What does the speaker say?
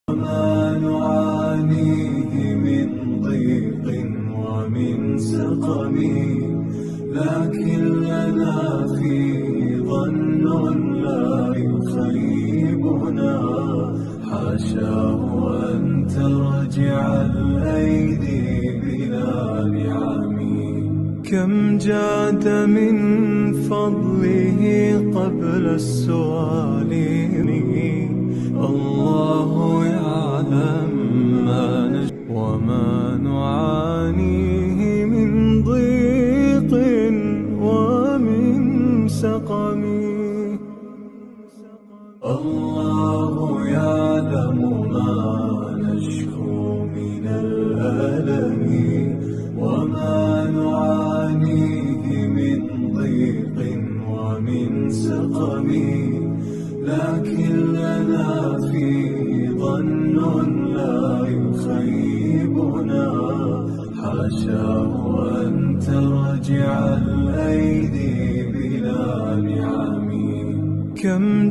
وما نعانيه من ضيق ومن سقم، لكن لنا فيه ظن لا يخيبنا. حاشاه أن ترجع الأيدي بلا لعم، كم جاد من فضله قبل السؤال. الله يعلم ما نشكو وما نعانيه من ضيق ومن سقم. الله يعلم ما نشكو من الألم وما نعانيه من ضيق ومن سقم، لكن لنا فيه ظن لا يخيبنا. حاشاه أن ترجع الأيدي بلا نعم، كم